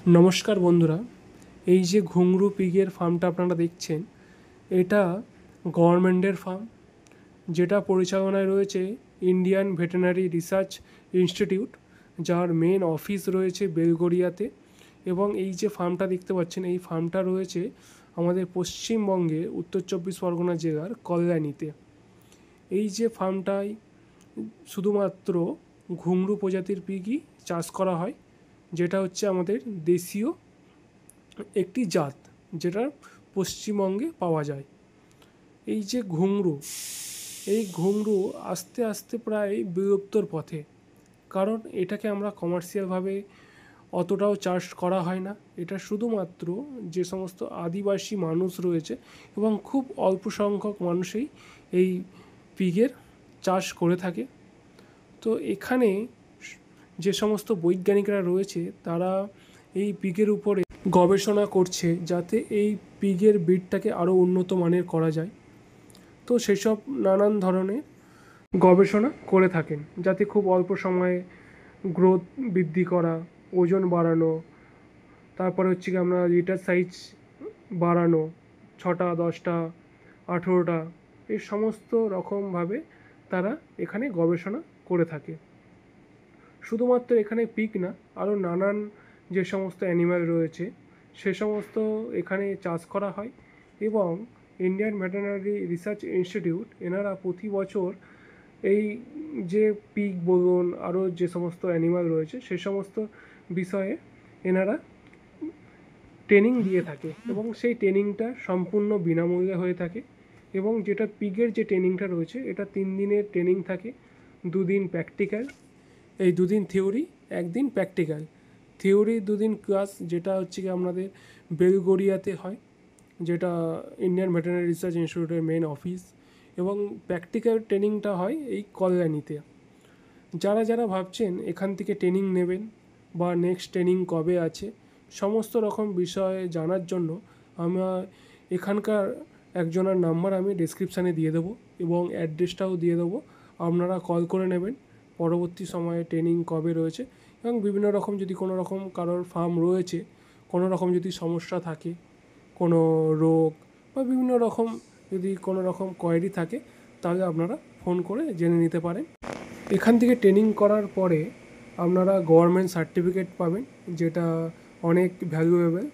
নমস্কার বন্ধুরা, এই যে ঘুঙরু পিগের ফার্মটা আপনারা দেখছেন, এটা গভর্নমেন্টের ফার্ম, যেটা পরিচালনায় রয়েছে ইন্ডিয়ান ভেটেরিনারি রিসার্চ ইনস্টিটিউট, যার মেন অফিস রয়েছে বেলগড়িয়াতে। এবং এই যে ফার্মটা দেখতে পাচ্ছেন, এই ফার্মটা রয়েছে আমাদের পশ্চিমবঙ্গের উত্তর চব্বিশ পরগনা জেলার কল্যাণীতে। এই যে ফার্মটায় শুধুমাত্র ঘুঙরু প্রজাতির পিগই চাষ করা হয়, যেটা হচ্ছে আমাদের দেশীয় একটি জাত, যেটা পশ্চিমবঙ্গে পাওয়া যায়। এই যে ঘুঙরু, এই ঘুঙরু আস্তে আস্তে প্রায় বিলুপ্তর পথে, কারণ এটাকে আমরা কমার্শিয়ালভাবে অতটাও চাষ করা হয় না। এটা শুধুমাত্র যে সমস্ত আদিবাসী মানুষ রয়েছে এবং খুব অল্প সংখ্যক মানুষই এই পিগের চাষ করে থাকে। তো এখানে যে সমস্ত বৈজ্ঞানিকরা রয়েছে, তারা এই পিগের উপরে গবেষণা করছে যাতে এই পিগের ব্রিডটাকে আরও উন্নত মানের করা যায়। তো সেসব নানান ধরনের গবেষণা করে থাকেন, যাতে খুব অল্প সময়ে গ্রোথ বৃদ্ধি করা, ওজন বাড়ানো, তারপরে হচ্ছে কি আমরা লিটার সাইজ বাড়ানো, 6টা 10টা 18টা, এই সমস্ত রকমভাবে তারা এখানে গবেষণা করে থাকে। শুধুমাত্র এখানে পিগ না, আরও নানান যে সমস্ত অ্যানিম্যাল রয়েছে সে সমস্ত এখানে চাষ করা হয়। এবং ইন্ডিয়ান ভেটেরিনারি রিসার্চ ইনস্টিটিউট এনারা প্রতি বছর এই যে পিগ বলুন, আরও যে সমস্ত অ্যানিম্যাল রয়েছে সে সমস্ত বিষয়ে এনারা ট্রেনিং দিয়ে থাকে, এবং সেই ট্রেনিংটা সম্পূর্ণ বিনামূল্যে হয়ে থাকে। এবং যেটা পিগের যে ট্রেনিংটা রয়েছে, এটা 3 দিনের ট্রেনিং থাকে, 2 দিন প্র্যাকটিক্যাল। এই 2 দিন থিওরি, 1 দিন প্র্যাকটিক্যাল। থিওরি 2 দিন ক্লাস, যেটা হচ্ছে কি আপনাদের বেলগড়িয়াতে হয়, যেটা ইন্ডিয়ান ভেটেরিনারি রিসার্চ ইনস্টিটিউটের মেন অফিস। এবং প্র্যাকটিক্যাল ট্রেনিংটা হয় এই কল্যাণীতে। যারা যারা ভাবছেন এখান থেকে ট্রেনিং নেবেন বা নেক্সট ট্রেনিং কবে আছে, সমস্ত রকম বিষয়ে জানার জন্য আমার এখানকার একজনের নাম্বার আমি ডেসক্রিপশানে দিয়ে দেবো এবং অ্যাড্রেসটাও দিয়ে দেবো। আপনারা কল করে নেবেন পরবর্তী সময়ে ট্রেনিং কবে রয়েছে। এবং বিভিন্ন রকম যদি কোনো রকম কারোর ফার্ম রয়েছে, কোনো রকম যদি সমস্যা থাকে, কোনো রোগ বা বিভিন্ন রকম যদি কোনো রকম কোয়েরি থাকে, তাহলে আপনারা ফোন করে জেনে নিতে পারেন। এখান থেকে ট্রেনিং করার পরে আপনারা গভর্নমেন্ট সার্টিফিকেট পাবেন, যেটা অনেক ভ্যালুয়েবল।